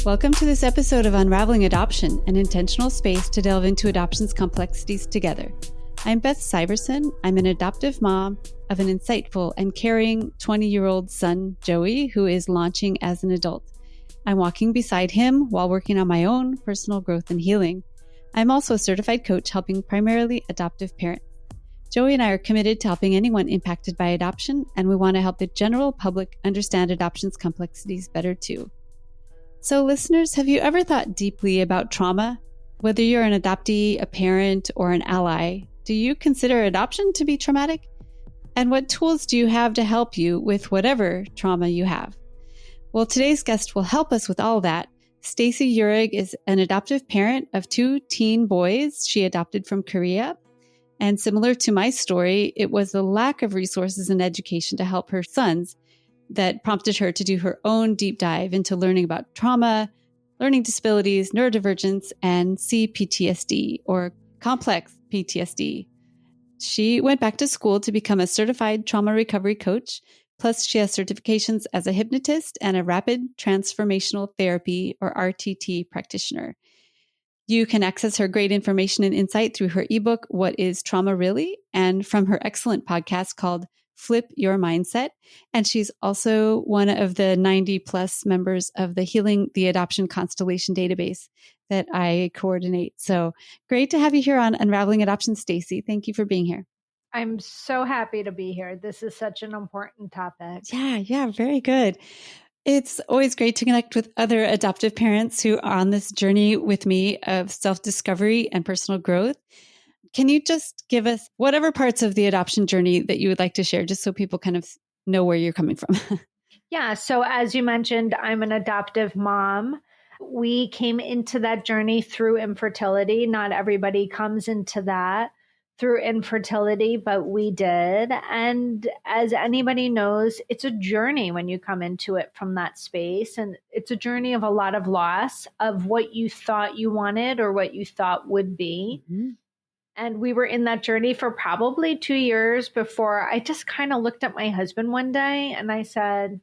Welcome to this episode of Unraveling Adoption, an intentional space to delve into adoption's complexities together. I'm Beth Cyberson. I'm an adoptive mom of an insightful and caring 20-year-old son, Joey, who is launching as an adult. I'm walking beside him while working on my own personal growth and healing. I'm also a certified coach helping primarily adoptive parents. Joey and I are committed to helping anyone impacted by adoption, and we want to help the general public understand adoption's complexities better too. So listeners, have you ever thought deeply about trauma? Whether you're an adoptee, a parent, or an ally, do you consider adoption to be traumatic? And what tools do you have to help you with whatever trauma you have? Well, today's guest will help us with all that. Stacey Uhrig is an adoptive parent of 2 teen boys she adopted from Korea. And similar to my story, it was the lack of resources and education to help her sons that prompted her to do her own deep dive into learning about trauma, learning disabilities, neurodivergence, and CPTSD, or complex PTSD. She went back to school to become a certified trauma recovery coach, plus she has certifications as a hypnotist and a rapid transformational therapy, or RTT, practitioner. You can access her great information and insight through her ebook, What is Trauma Really? And from her excellent podcast called Flip Your Mindset. And she's also one of the 90 plus members of the Healing the Adoption Constellation database that I coordinate. So great to have you here on Unraveling Adoption, Stacey. Thank you for being here. I'm so happy to be here. This is such an important topic. Yeah, very good. It's always great to connect with other adoptive parents who are on this journey with me of self-discovery and personal growth. Can you just give us whatever parts of the adoption journey that you would like to share, just so people kind of know where you're coming from? Yeah. So as you mentioned, I'm an adoptive mom. We came into that journey through infertility. Not everybody comes into that through infertility, but we did. And as anybody knows, it's a journey when you come into it from that space. And it's a journey of a lot of loss of what you thought you wanted or what you thought would be. Mm-hmm. And we were in that journey for probably 2 years before I just kind of looked at my husband one day and I said,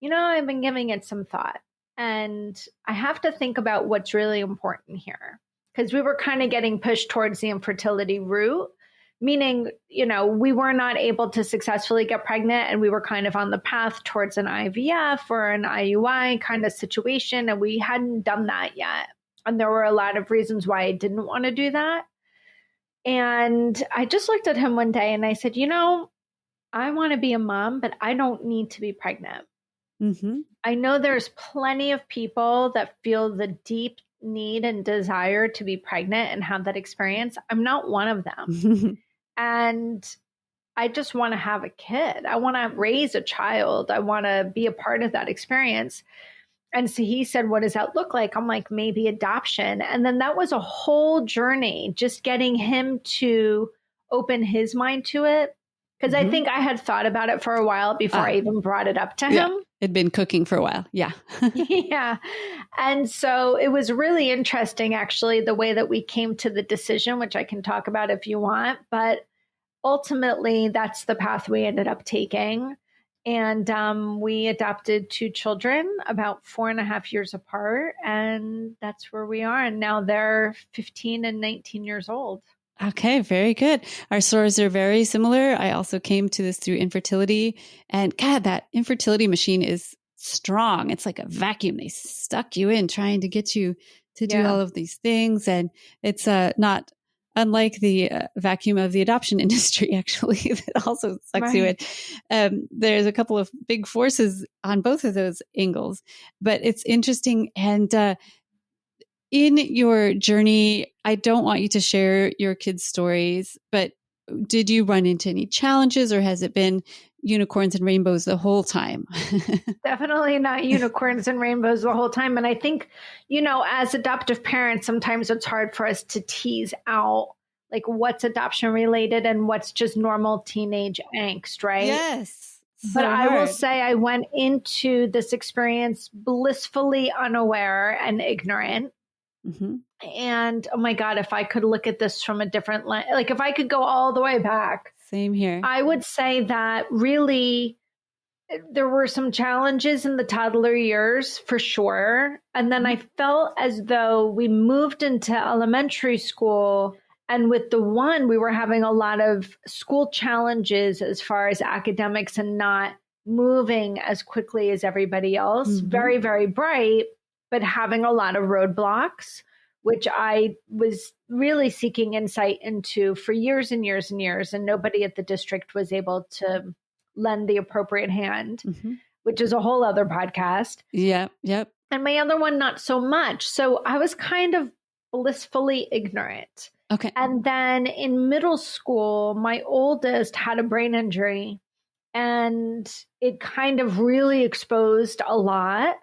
I've been giving it some thought and I have to think about what's really important here. Because we were kind of getting pushed towards the infertility route, meaning, we were not able to successfully get pregnant and we were kind of on the path towards an IVF or an IUI kind of situation. And we hadn't done that yet. And there were a lot of reasons why I didn't want to do that. And I just looked at him one day and I said, I want to be a mom, but I don't need to be pregnant. Mm-hmm. I know there's plenty of people that feel the deep need and desire to be pregnant and have that experience. I'm not one of them. And I just want to have a kid. I want to raise a child. I want to be a part of that experience. And so he said, what does that look like? I'm like, maybe adoption. And then that was a whole journey, just getting him to open his mind to it. Because I think I had thought about it for a while before I even brought it up to him. It'd been cooking for a while. Yeah. Yeah. And so it was really interesting, actually, the way that we came to the decision, which I can talk about if you want. But ultimately, that's the path we ended up taking. And we adopted 2 children about 4.5 years apart. And that's where we are. And now they're 15 and 19 years old. Okay, very good. Our stories are very similar. I also came to this through infertility. And God, that infertility machine is strong. It's like a vacuum. They stuck you in trying to get you to do all of these things. And it's not unlike the vacuum of the adoption industry, actually, that also sucks you in. There's a couple of big forces on both of those angles. But it's interesting. And in your journey, I don't want you to share your kids' stories, but did you run into any challenges or has it been unicorns and rainbows the whole time? Definitely not unicorns and rainbows the whole time. And I think, as adoptive parents, sometimes it's hard for us to tease out like what's adoption related and what's just normal teenage angst, right? Yes. But I will say I went into this experience blissfully unaware and ignorant. Mm-hmm. And oh my God, if I could look at this from a different lens, like if I could go all the way back. Same here. I would say that really there were some challenges in the toddler years for sure. And then I felt as though we moved into elementary school. And with the one, we were having a lot of school challenges as far as academics and not moving as quickly as everybody else. Very, very bright, but having a lot of roadblocks, which I was really seeking insight into for years and years and years. And nobody at the district was able to lend the appropriate hand, which is a whole other podcast. Yep. And my other one, not so much. So I was kind of blissfully ignorant. Okay. And then in middle school, my oldest had a brain injury and it kind of really exposed a lot.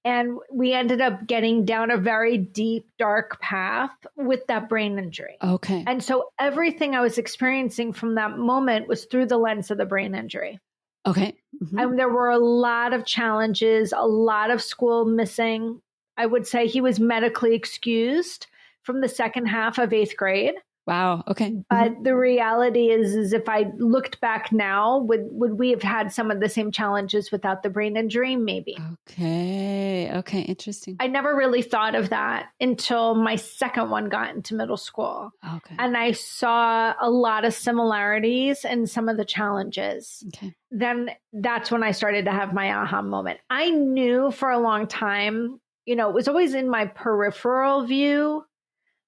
And we ended up getting down a very deep, dark path with that brain injury. Okay. And so everything I was experiencing from that moment was through the lens of the brain injury. Okay. And there were a lot of challenges, a lot of school missing. I would say he was medically excused from the second half of 8th grade. Wow. Okay. But the reality is if I looked back now, would we have had some of the same challenges without the brain injury? Maybe. Okay. Interesting. I never really thought of that until my second one got into middle school. Okay. And I saw a lot of similarities in some of the challenges. Okay. Then that's when I started to have my aha moment. I knew for a long time, it was always in my peripheral view,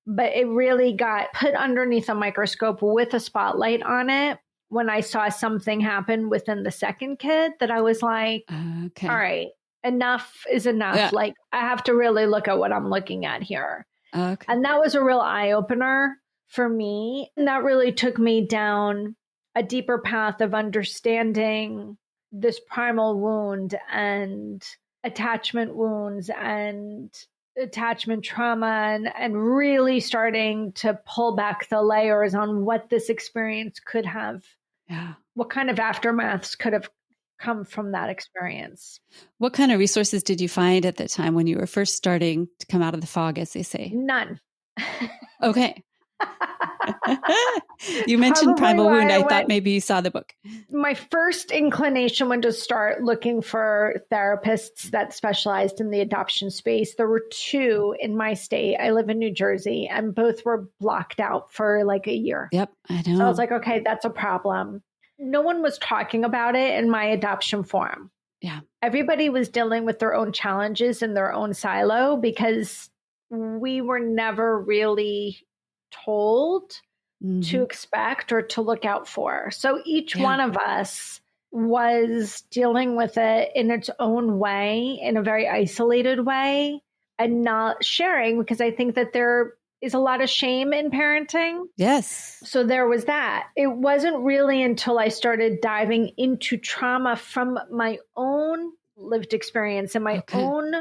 but it really got put underneath a microscope with a spotlight on it when I saw something happen within the second kid that I was like, Okay. all right, enough is enough. Yeah. Like I have to really look at what I'm looking at here. Okay. And that was a real eye opener for me. And that really took me down a deeper path of understanding this primal wound and attachment wounds and attachment trauma and really starting to pull back the layers on what this experience could have. Yeah. What kind of aftermaths could have come from that experience. What kind of resources did you find at the time when you were first starting to come out of the fog, as they say? None. Okay. You mentioned Probably Primal Wound. why I thought maybe you saw the book. My first inclination was to start looking for therapists that specialized in the adoption space. There were 2 in my state. I live in New Jersey, and both were blocked out for like a year. Yep, I know. So I was like, okay, that's a problem. No one was talking about it in my adoption forum. Yeah. Everybody was dealing with their own challenges in their own silo because we were never really told to expect or to look out for. So each one of us was dealing with it in its own way, in a very isolated way, and not sharing, because I think that there is a lot of shame in parenting. Yes. So there was that. It wasn't really until I started diving into trauma from my own lived experience and my own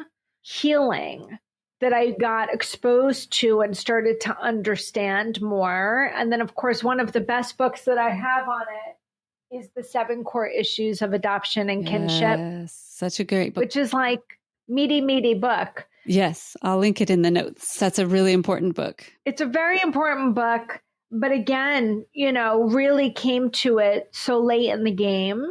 healing that I got exposed to and started to understand more. And then, of course, one of the best books that I have on it is The 7 Core Issues of Adoption and Kinship. Yes, such a great book. Which is like meaty book. Yes, I'll link it in the notes. That's a really important book. It's a very important book. But again, really came to it so late in the game.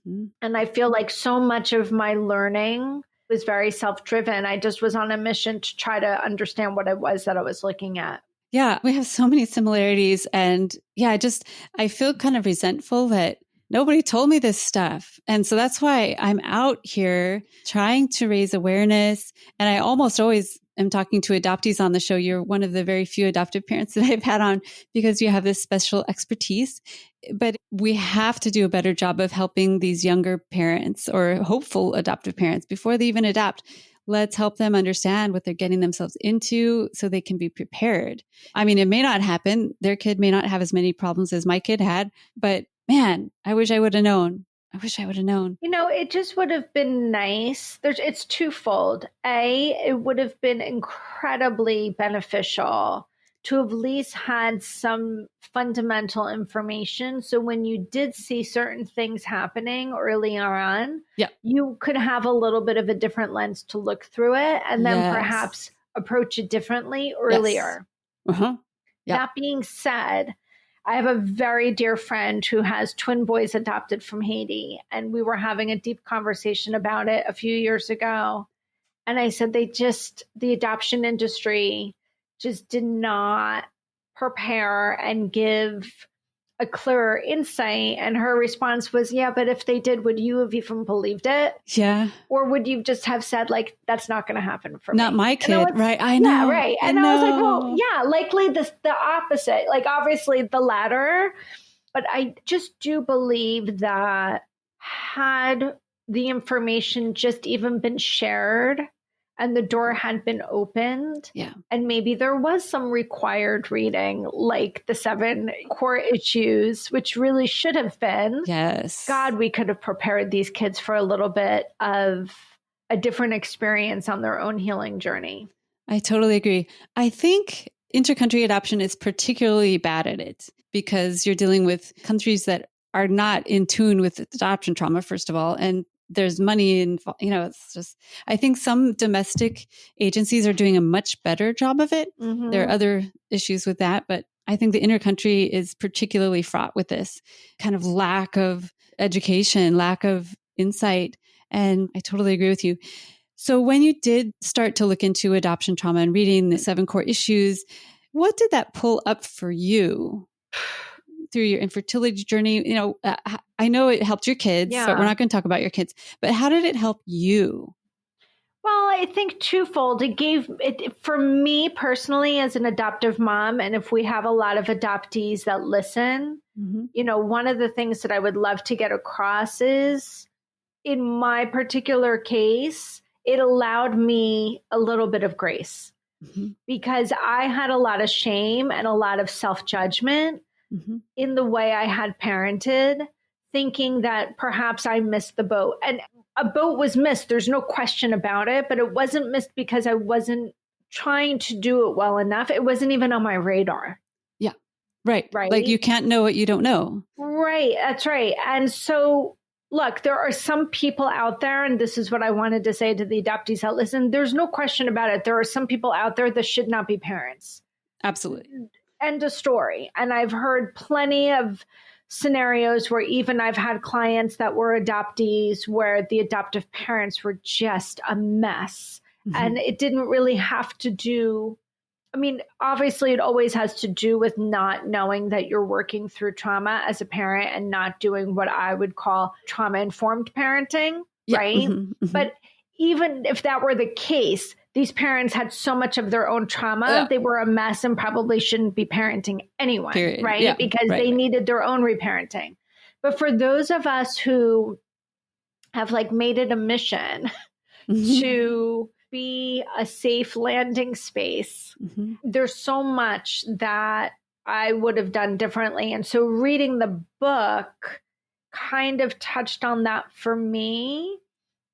And I feel like so much of my learning was very self-driven. I just was on a mission to try to understand what it was that I was looking at. Yeah, we have so many similarities. And I feel kind of resentful that nobody told me this stuff. And so that's why I'm out here trying to raise awareness. And I almost always am talking to adoptees on the show. You're one of the very few adoptive parents that I've had on because you have this special expertise. But we have to do a better job of helping these younger parents or hopeful adoptive parents before they even adopt. Let's help them understand what they're getting themselves into so they can be prepared. I mean, it may not happen. Their kid may not have as many problems as my kid had, but man, I wish I would have known. It just would have been nice. It's twofold. It would have been incredibly beneficial to have at least had some fundamental information. So when you did see certain things happening early on, you could have a little bit of a different lens to look through it and then perhaps approach it differently earlier. That being said, I have a very dear friend who has twin boys adopted from Haiti, and we were having a deep conversation about it a few years ago. And I said, the adoption industry just did not prepare and give a clearer insight. And her response was, yeah, but if they did, would you have even believed it? Yeah. Or would you just have said, like, that's not going to happen for me? Not my kid, right? I know. Yeah, right. And I was like, well, yeah, likely the opposite, like obviously the latter. But I just do believe that had the information just even been shared and the door had been opened, and maybe there was some required reading, like the 7 core issues, which really should have been. Yes. God, we could have prepared these kids for a little bit of a different experience on their own healing journey. I totally agree. I think intercountry adoption is particularly bad at it because you're dealing with countries that are not in tune with adoption trauma, first of all, and there's money and, it's just, I think some domestic agencies are doing a much better job of it. Mm-hmm. There are other issues with that, but I think the intercountry is particularly fraught with this kind of lack of education, lack of insight. And I totally agree with you. So when you did start to look into adoption trauma and reading the 7 core issues, what did that pull up for you through your infertility journey? I know it helped your kids, but we're not going to talk about your kids. But how did it help you? Well, I think twofold. It gave it for me personally as an adoptive mom, and if we have a lot of adoptees that listen, one of the things that I would love to get across is, in my particular case, it allowed me a little bit of grace because I had a lot of shame and a lot of self-judgment in the way I had parented, thinking that perhaps I missed the boat. And a boat was missed. There's no question about it, but it wasn't missed because I wasn't trying to do it well enough. It wasn't even on my radar. Yeah. Right. Like you can't know what you don't know. Right. That's right. And so, look, there are some people out there, and this is what I wanted to say to the adoptees that listen, there's no question about it. There are some people out there that should not be parents. Absolutely. End of story. And I've heard plenty of scenarios where even I've had clients that were adoptees where the adoptive parents were just a mess. And it didn't really have to do, obviously it always has to do with not knowing that you're working through trauma as a parent and not doing what I would call trauma-informed parenting, right? But even if that were the case, these parents had so much of their own trauma, they were a mess and probably shouldn't be parenting anyone, right? Because they needed their own reparenting. But for those of us who have made it a mission to be a safe landing space, there's so much that I would have done differently. And so reading the book kind of touched on that for me.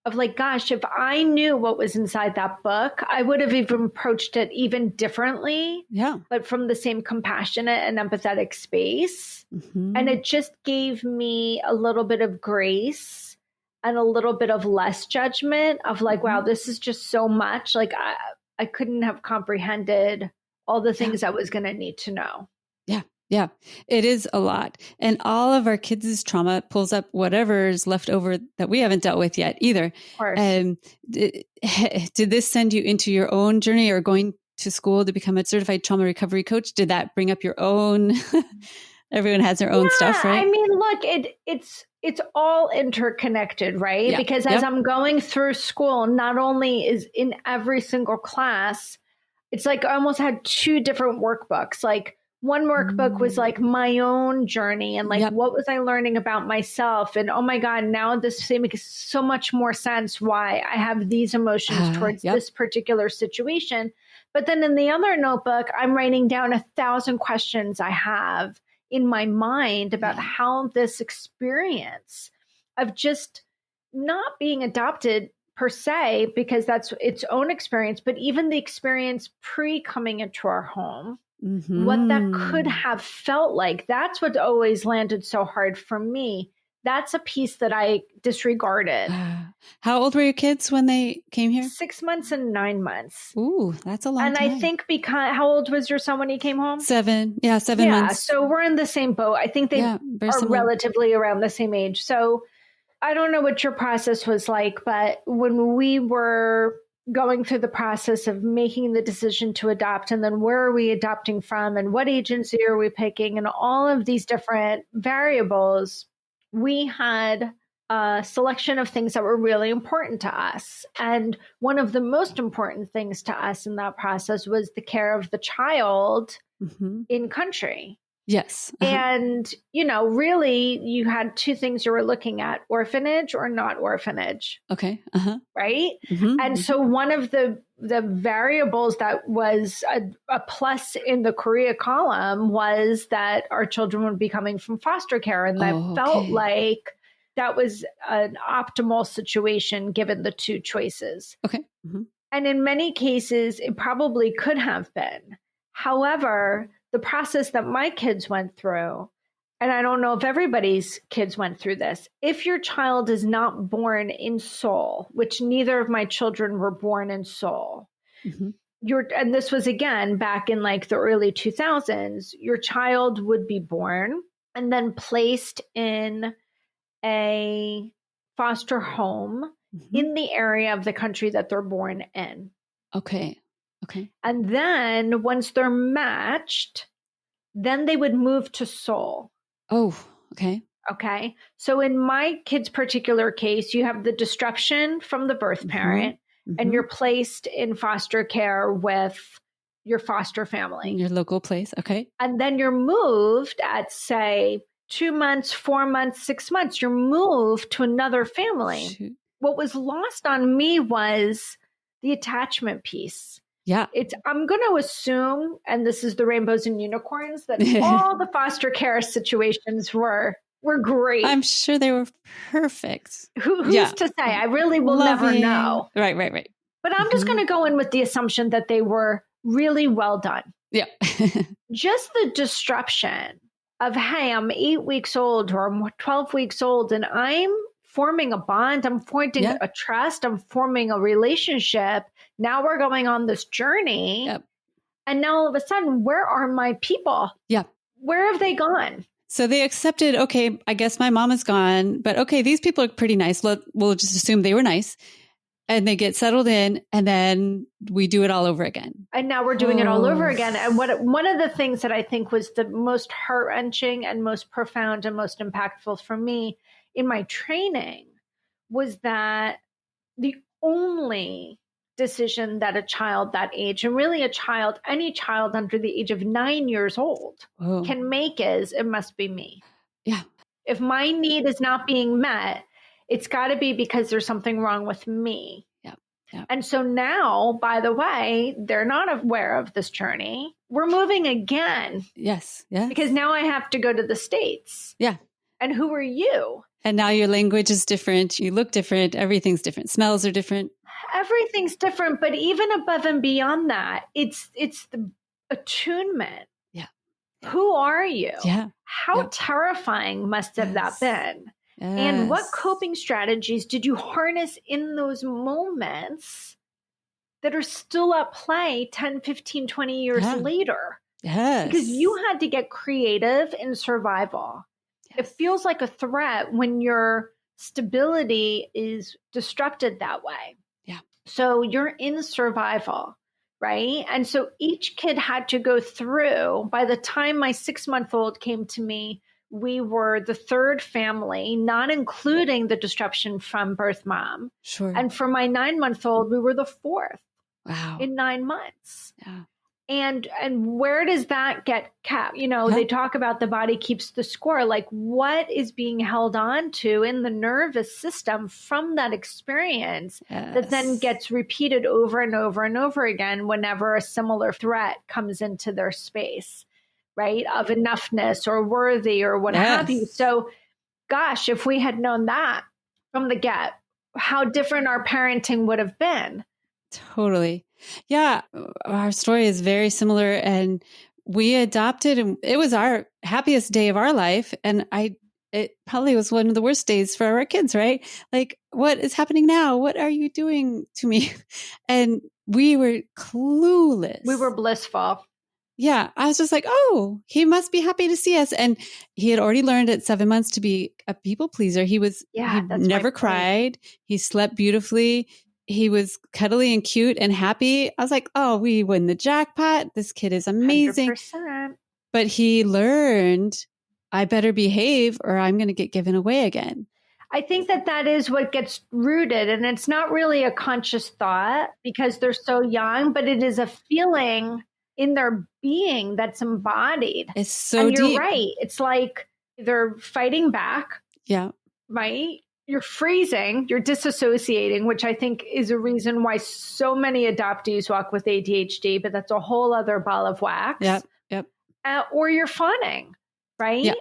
Of gosh, if I knew what was inside that book, I would have even approached it even differently. Yeah. But from the same compassionate and empathetic space. And it just gave me a little bit of grace and a little bit of less judgment of wow, this is just so much. I couldn't have comprehended all the things I was going to need to know. Yeah, it is a lot. And all of our kids' trauma pulls up whatever's left over that we haven't dealt with yet either. Of course. Did this send you into your own journey or going to school to become a certified trauma recovery coach? Did that bring up your own? Everyone has their own stuff, right? Look, it's all interconnected, right? Because as I'm going through school, not only is in every single class, it's I almost had 2 different workbooks. One workbook was my own journey and what was I learning about myself? And oh my God, now this makes so much more sense why I have these emotions towards this particular situation. But then in the other notebook, I'm writing down 1,000 questions I have in my mind about how this experience of just not being adopted per se, because that's its own experience, but even the experience pre-coming into our home, what that could have felt like. That's what always landed so hard for me, That's a piece that I disregarded. How old were your kids when they came here? 6 months and 9 months. Ooh, that's a long time. And I think because, how old was your son when he came home? 7. Yeah, 7 months. So we're in the same boat. I think they are relatively around the same age. So I don't know what your process was like, but when we were going through the process of making the decision to adopt, and then where are we adopting from, and what agency are we picking, and all of these different variables, we had a selection of things that were really important to us. And one of the most important things to us in that process was the care of the child in country. Yes. And, really you had 2 things you were looking at: orphanage or not orphanage. Okay. Right. And so one of the variables that was a plus in the Korea column was that our children would be coming from foster care. And that felt like that was an optimal situation given the 2 choices. Okay. And in many cases, it probably could have been. However, the process that my kids went through, and I don't know if everybody's kids went through this, if your child is not born in Seoul, which neither of my children were born in Seoul, and this was again back in like the early 2000s, your child would be born and then placed in a foster home in the area of the country that they're born in. Okay. And then once they're matched, then they would move to Seoul. Oh, okay. Okay. So in my kid's particular case, you have the disruption from the birth parent and you're placed in foster care with your foster family. Your local place. Okay. And then you're moved at, say, 2 months, 4 months, 6 months, you're moved to another family. Shoot. What was lost on me was the attachment piece. Yeah. I'm going to assume, and this is the rainbows and unicorns, that all the foster care situations were great. I'm sure they were perfect. Who's to say? I really will never know. Right. But I'm just going to go in with the assumption that they were really well done. Yeah. Just the disruption of, hey, I'm 8 weeks old or I'm 12 weeks old and I'm forming a bond, I'm forming a trust, I'm forming a relationship. Now we're going on this journey. Yep. And now all of a sudden, where are my people? Yeah. Where have they gone? So they accepted, okay, I guess my mom is gone, but okay, these people are pretty nice. We'll just assume they were nice. And they get settled in and then we do it all over again. And now we're doing it all over again. And one of the things that I think was the most heart-wrenching and most profound and most impactful for me in my training was that the only decision that a child that age, and really any child under the age of 9 years old can make is, it must be me. Yeah. If my need is not being met, it's got to be because there's something wrong with me. Yeah. And so now, by the way, they're not aware of this journey. We're moving again. Yes. Yeah. Because now I have to go to the States. Yeah. And who are you? And now your language is different. You look different. Everything's different. Smells are different. Everything's different. But even above and beyond that, it's the attunement. Yeah. Who are you? Yeah. How terrifying must have that been? Yes. And what coping strategies did you harness in those moments that are still at play 10, 15, 20 years later? Yes. Because you had to get creative in survival. Yes. It feels like a threat when your stability is disrupted that way. Yeah. So you're in survival, right? And so each kid had to go through, by the time my 6-month-old came to me, we were the 3rd family, not including the disruption from birth mom. Sure. And for my 9-month-old, we were the 4th. Wow. In 9 months. Yeah. And where does that get kept? They talk about the body keeps the score. Like, what is being held on to in the nervous system from that experience that then gets repeated over and over and over again whenever a similar threat comes into their space, right? Of enoughness or worthy or what have you. So, gosh, if we had known that from the get, how different our parenting would have been. Totally. Yeah. Our story is very similar, and we adopted, and it was our happiest day of our life. And I it probably was one of the worst days for our kids, right? Like, what is happening now? What are you doing to me? And we were clueless. We were blissful. Yeah. I was just like, oh, he must be happy to see us. And he had already learned at 7 months to be a people pleaser. He never cried. He slept beautifully. He was cuddly and cute and happy. I was like, oh, we win the jackpot. This kid is amazing. 100%. But he learned, I better behave or I'm going to get given away again. I think that is what gets rooted. And it's not really a conscious thought because they're so young, but it is a feeling in their being that's embodied. It's so and you're deep. Right. It's like they're fighting back. Yeah. Right. You're freezing, you're disassociating, which I think is a reason why so many adoptees walk with ADHD, but that's a whole other ball of wax. Yep. Or you're fawning, right? Yep.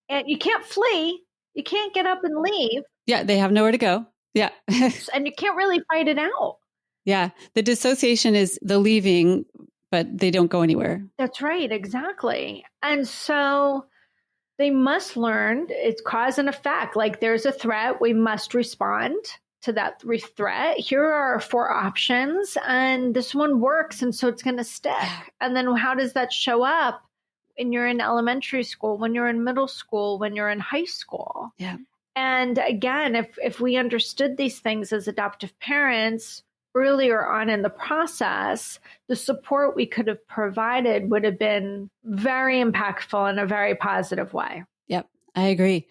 And you can't flee. You can't get up and leave. Yeah. They have nowhere to go. Yeah. And you can't really fight it out. Yeah. The dissociation is the leaving, but they don't go anywhere. That's right. Exactly. And so they must learn it's cause and effect. Like there's a threat, we must respond to that threat. Here are our 4 options, and this one works, and so it's going to stick. And then how does that show up when you're in elementary school, when you're in middle school, when you're in high school? Yeah. And again, if we understood these things as adoptive parents earlier on in the process, the support we could have provided would have been very impactful in a very positive way. Yep, I agree.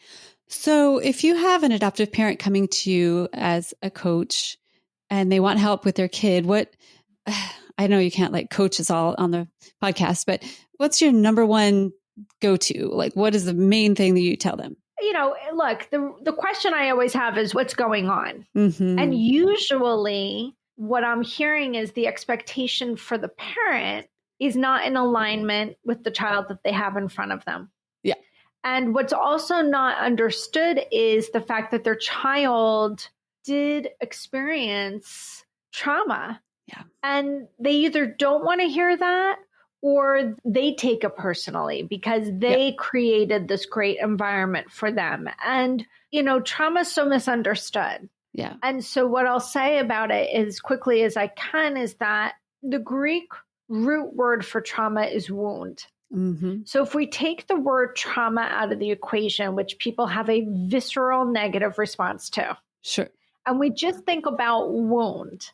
So if you have an adoptive parent coming to you as a coach and they want help with their kid, I know you can't like coach us all on the podcast, but what's your number one go-to? Like, what is the main thing that you tell them? Look, the question I always have is what's going on? Mm-hmm. And usually what I'm hearing is the expectation for the parent is not in alignment with the child that they have in front of them. Yeah. And what's also not understood is the fact that their child did experience trauma. Yeah. And they either don't want to hear that or they take it personally because they created this great environment for them. And, trauma is so misunderstood. Yeah. And so what I'll say about it as quickly as I can is that the Greek root word for trauma is wound. Mm-hmm. So if we take the word trauma out of the equation, which people have a visceral negative response to, sure, and we just think about wound,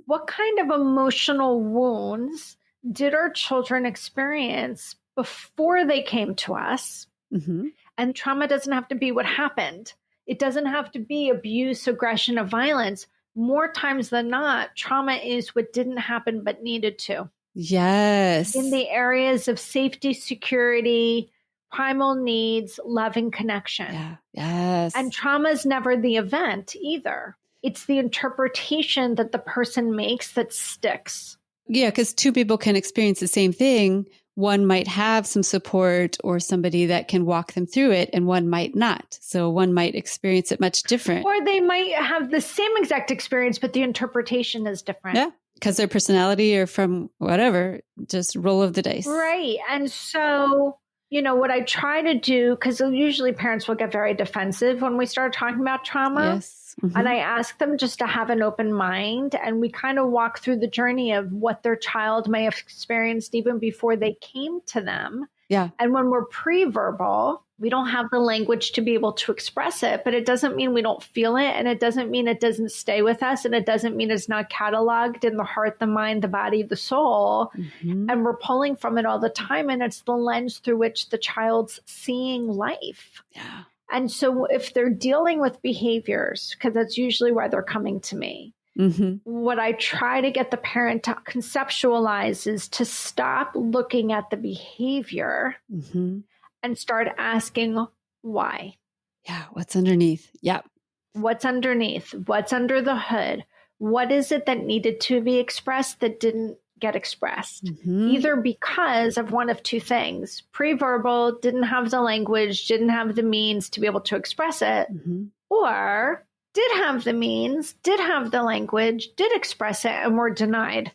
what kind of emotional wounds did our children experience before they came to us? Mm-hmm. And trauma doesn't have to be what happened. It doesn't have to be abuse, aggression, or violence. More times than not, trauma is what didn't happen but needed to. Yes. In the areas of safety, security, primal needs, love, and connection. Yeah. Yes. And trauma is never the event either. It's the interpretation that the person makes that sticks. Yeah, because 2 people can experience the same thing. One might have some support or somebody that can walk them through it, and one might not. So one might experience it much different. Or they might have the same exact experience, but the interpretation is different. Yeah, because their personality or from whatever, just roll of the dice. Right. And so, what I try to do, because usually parents will get very defensive when we start talking about trauma. Yes. Mm-hmm. And I ask them just to have an open mind, and we kind of walk through the journey of what their child may have experienced even before they came to them. Yeah. And when we're pre-verbal, we don't have the language to be able to express it, but it doesn't mean we don't feel it. And it doesn't mean it doesn't stay with us. And it doesn't mean it's not cataloged in the heart, the mind, the body, the soul. Mm-hmm. And we're pulling from it all the time. And it's the lens through which the child's seeing life. Yeah. And so if they're dealing with behaviors, because that's usually why they're coming to me, what I try to get the parent to conceptualize is to stop looking at the behavior and start asking why. Yeah. What's underneath? Yep. What's underneath? What's under the hood? What is it that needed to be expressed that didn't get expressed? Either because of one of 2 things: pre-verbal, didn't have the language, didn't have the means to be able to express it, or did have the means, did have the language, did express it, and were denied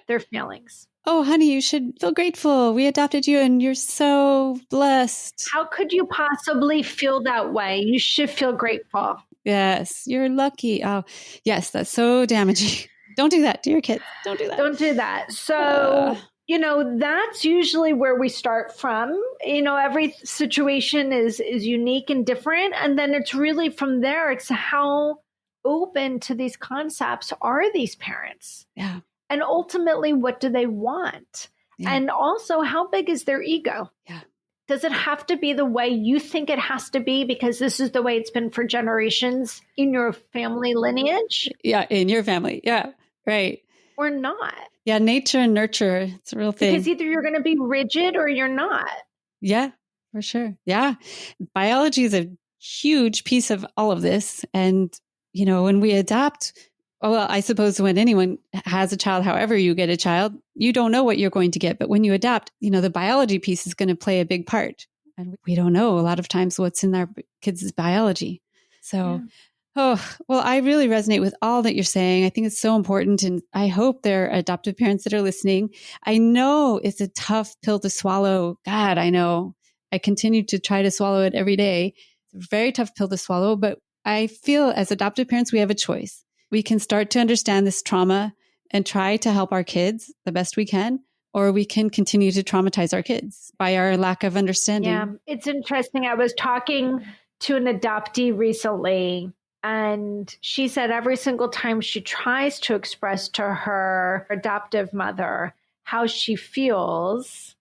their feelings. oh, honey, you should feel grateful. We adopted you and you're so blessed. How could you possibly feel that way? You should feel grateful. Yes, you're lucky. Oh, yes, that's so damaging. Don't do that to your kids. Don't do that. Don't do that. So, that's usually where we start from. Every situation is unique and different. And then it's really from there, it's how open to these concepts are these parents? Yeah. And ultimately, what do they want? Yeah. And also, how big is their ego? Yeah. Does it have to be the way you think it has to be because this is the way it's been for generations in your family lineage? Yeah, in your family. Yeah, right. Or not. Yeah, nature and nurture. It's a real thing. Because either you're going to be rigid or you're not. Yeah, for sure. Yeah. Biology is a huge piece of all of this. And, when we adopt, well, I suppose when anyone has a child, however you get a child, you don't know what you're going to get. But when you adopt, the biology piece is going to play a big part. And we don't know a lot of times what's in our kids' biology. So, I really resonate with all that you're saying. I think it's so important. And I hope there are adoptive parents that are listening. I know it's a tough pill to swallow. God, I know. I continue to try to swallow it every day. It's a very tough pill to swallow. But I feel as adoptive parents, we have a choice. We can start to understand this trauma and try to help our kids the best we can, or we can continue to traumatize our kids by our lack of understanding. Yeah, it's interesting. I was talking to an adoptee recently, and she said every single time she tries to express to her adoptive mother how she feels,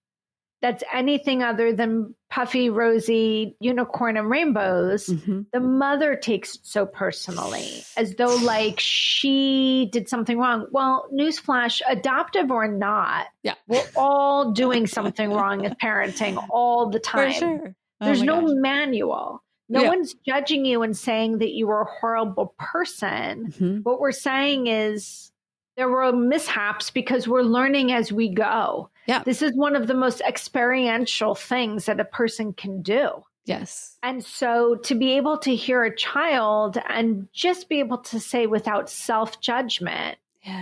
that's anything other than puffy, rosy, unicorn and rainbows, the mother takes it so personally, as though like she did something wrong. Well, newsflash, adoptive or not, we're all doing something wrong as parenting all the time. For sure. There's no manual. No one's judging you and saying that you were a horrible person. What we're saying is there were mishaps because we're learning as we go. Yeah. This is one of the most experiential things that a person can do. Yes. And so to be able to hear a child and just be able to say without self-judgment,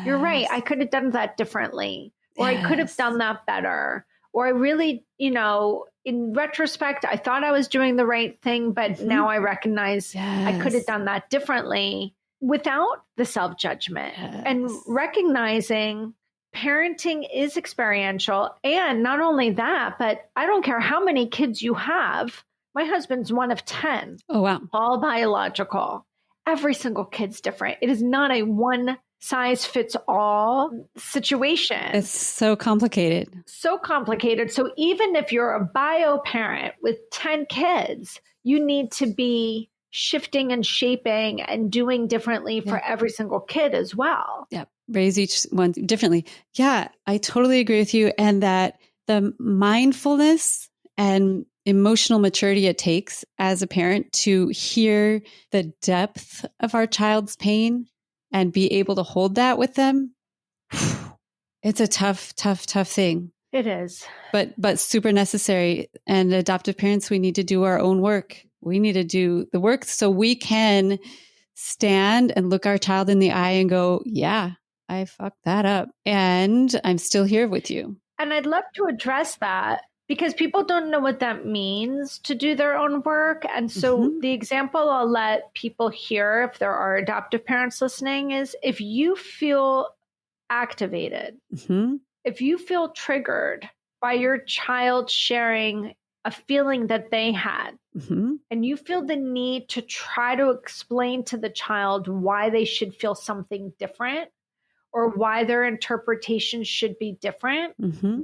you're right, I could have done that differently, or I could have done that better, or I really, in retrospect, I thought I was doing the right thing, but now I recognize I could have done that differently without the self-judgment and recognizing parenting is experiential. And not only that, but I don't care how many kids you have. My husband's one of 10. Oh, wow. All biological. Every single kid's different. It is not a one size fits all situation. It's so complicated. So complicated. So even if you're a bio parent with 10 kids, you need to be shifting and shaping and doing differently for every single kid as well. Yeah. Raise each one differently. Yeah, I totally agree with you. And that the mindfulness and emotional maturity it takes as a parent to hear the depth of our child's pain and be able to hold that with them. It's a tough thing. It is. But super necessary. And adoptive parents, we need to do our own work. We need to do the work so we can stand and look our child in the eye and go, yeah, I fucked that up. And I'm still here with you. And I'd love to address that because people don't know what that means to do their own work. And so the example I'll let people hear, if there are adoptive parents listening, is if you feel activated, if you feel triggered by your child sharing a feeling that they had, and you feel the need to try to explain to the child why they should feel something different or why their interpretation should be different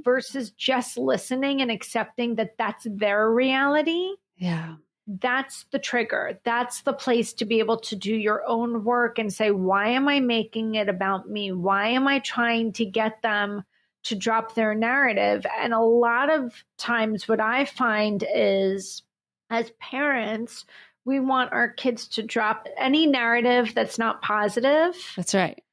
versus just listening and accepting that that's their reality. Yeah. That's the trigger. That's the place to be able to do your own work and say, why am I making it about me? Why am I trying to get them to drop their narrative? And a lot of times what I find is, as parents, we want our kids to drop any narrative that's not positive. That's right.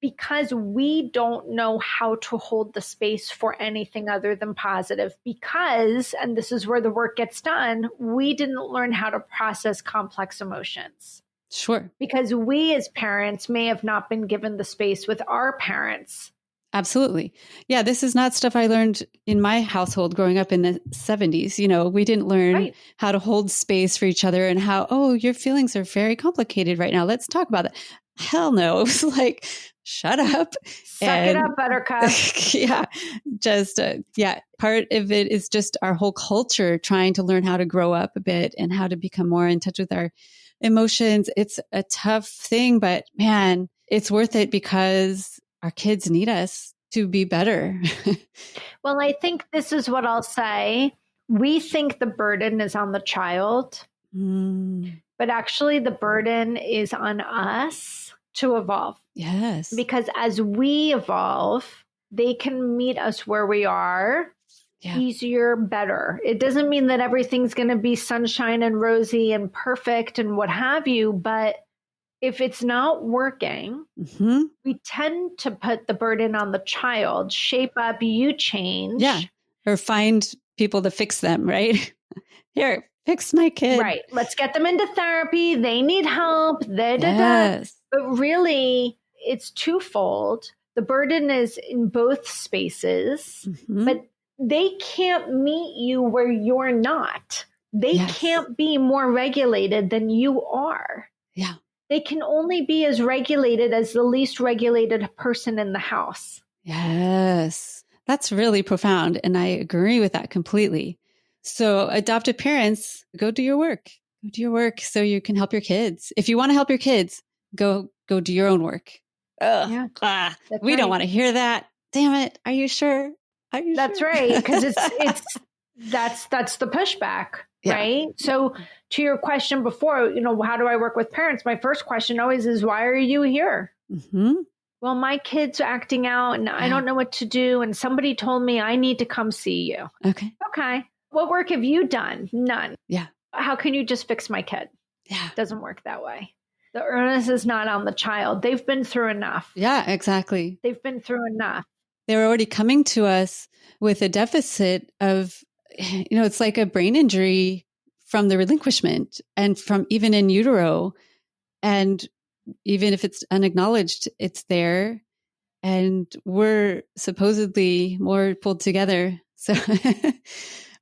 Because we don't know how to hold the space for anything other than positive. Because, and this is where the work gets done, we didn't learn how to process complex emotions. Sure. Because we as parents may have not been given the space with our parents Absolutely. Yeah, this is not stuff I learned in my household growing up in the 70s. We didn't learn how to hold space for each other and how, oh, your feelings are very complicated right now. Let's talk about that. Hell no. It was like, shut up. Suck it up, buttercup. Part of it is just our whole culture trying to learn how to grow up a bit and how to become more in touch with our emotions. It's a tough thing, but man, it's worth it because our kids need us to be better. Well, I think this is what I'll say. We think the burden is on the child, but actually the burden is on us to evolve. Yes. Because as we evolve, they can meet us where we are easier, better. It doesn't mean that everything's going to be sunshine and rosy and perfect and what have you, but if it's not working, we tend to put the burden on the child. Shape up, you change. Yeah. Or find people to fix them, right? Here, fix my kid. Right. Let's get them into therapy. They need help. Yes. But really, it's twofold. The burden is in both spaces, but they can't meet you where you're not. They can't be more regulated than you are. Yeah. They can only be as regulated as the least regulated person in the house. Yes. That's really profound. And I agree with that completely. So adoptive parents, go do your work. Go do your work so you can help your kids. If you want to help your kids, go do your own work. We don't want to hear that. Damn it. Are you sure? That's right. Because that's the pushback. Yeah. Right. So to your question before, how do I work with parents? My first question always is, why are you here? Well, my kid's acting out and I don't know what to do. And somebody told me I need to come see you. Okay. What work have you done? None. Yeah. How can you just fix my kid? Yeah. It doesn't work that way. The onus is not on the child. They've been through enough. Yeah, exactly. They've been through enough. They're already coming to us with a deficit of, it's like a brain injury from the relinquishment and from even in utero. And even if it's unacknowledged, it's there. And we're supposedly more pulled together. So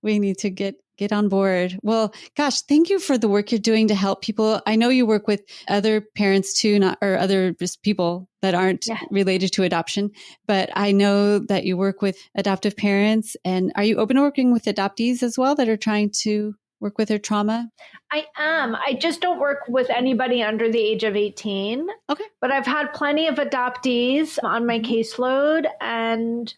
we need to get on board. Well, gosh, thank you for the work you're doing to help people. I know you work with other parents too, or other just people that aren't related to adoption, but I know that you work with adoptive parents. And are you open to working with adoptees as well that are trying to work with their trauma? I am. I just don't work with anybody under the age of 18. Okay. But I've had plenty of adoptees on my caseload and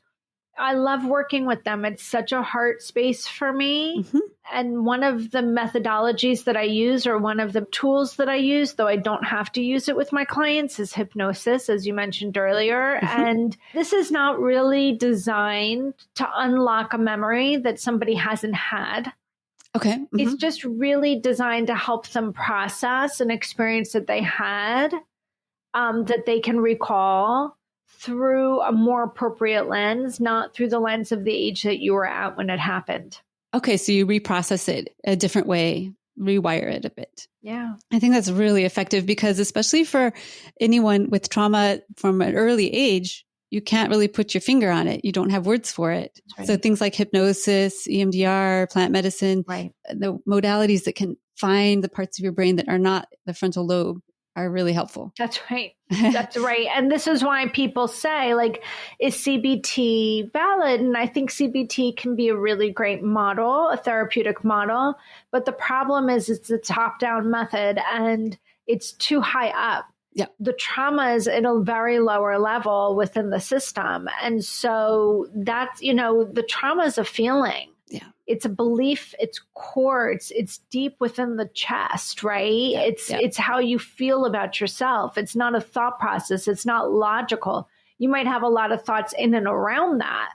I love working with them. It's such a heart space for me. And one of the methodologies that I use, or one of the tools that I use, though I don't have to use it with my clients, is hypnosis, as you mentioned earlier. And this is not really designed to unlock a memory that somebody hasn't had. Okay. It's just really designed to help them process an experience that they had, that they can recall through a more appropriate lens, not through the lens of the age that you were at when it happened. Okay. So you reprocess it a different way, rewire it a bit. Yeah. I think that's really effective because especially for anyone with trauma from an early age, you can't really put your finger on it. You don't have words for it. Right. So things like hypnosis, EMDR, plant medicine, the modalities that can find the parts of your brain that are not the frontal lobe are really helpful. That's right. That's right. And this is why people say, is CBT valid? And I think CBT can be a really great model, a therapeutic model. But the problem is it's a top-down method and it's too high up. Yeah. The trauma is at a very lower level within the system. And so that's, the trauma is a feeling. Yeah. It's a belief, it's core, it's deep within the chest, right? Yeah. It's how you feel about yourself. It's not a thought process. It's not logical. You might have a lot of thoughts in and around that,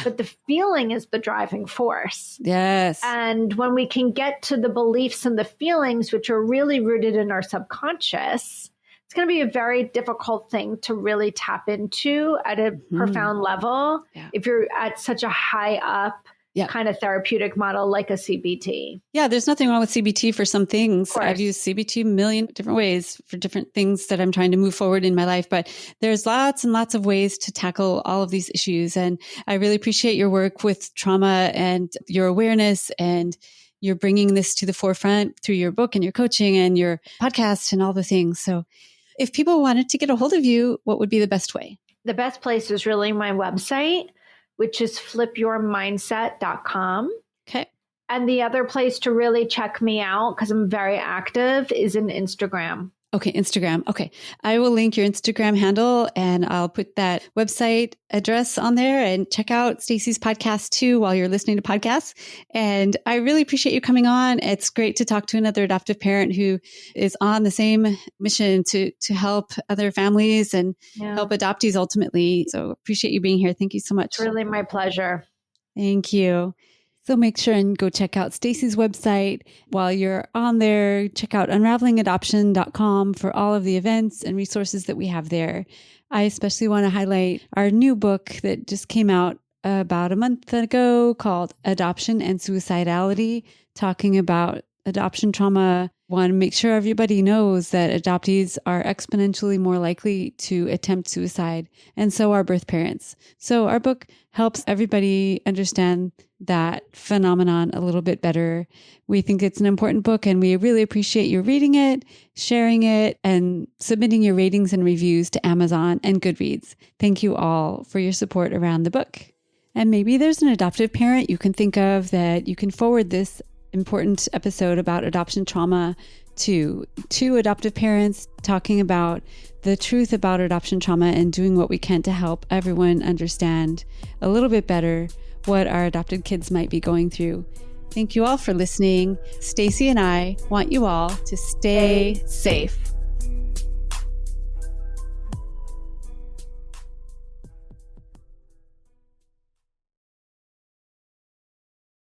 but the feeling is the driving force. Yes. And when we can get to the beliefs and the feelings, which are really rooted in our subconscious, it's going to be a very difficult thing to really tap into at a profound level if you're at such a high up kind of therapeutic model like a CBT. Yeah, there's nothing wrong with CBT for some things. I've used CBT a million different ways for different things that I'm trying to move forward in my life. But there's lots and lots of ways to tackle all of these issues. And I really appreciate your work with trauma and your awareness, and you're bringing this to the forefront through your book and your coaching and your podcast and all the things. So if people wanted to get a hold of you, what would be the best way? The best place is really my website, which is flipyourmindset.com. Okay. And the other place to really check me out, because I'm very active, is in Instagram. Okay, Instagram. Okay. I will link your Instagram handle and I'll put that website address on there, and check out Stacey's podcast too while you're listening to podcasts. And I really appreciate you coming on. It's great to talk to another adoptive parent who is on the same mission to help other families and help adoptees ultimately. So appreciate you being here. Thank you so much. It's really my pleasure. Thank you. So make sure and go check out Stacey's website. While you're on there, check out unravelingadoption.com for all of the events and resources that we have there. I especially want to highlight our new book that just came out about a month ago called Adoption and Suicidality, talking about adoption trauma. Want to make sure everybody knows that adoptees are exponentially more likely to attempt suicide, and so are birth parents. So our book helps everybody understand that phenomenon a little bit better. We think it's an important book, and we really appreciate you reading it, sharing it, and submitting your ratings and reviews to Amazon and Goodreads. Thank you all for your support around the book. And maybe there's an adoptive parent you can think of that you can forward this important episode about adoption trauma to adoptive parents, talking about the truth about adoption trauma and doing what we can to help everyone understand a little bit better what our adopted kids might be going through. Thank you all for listening. Stacey and I want you all to stay safe.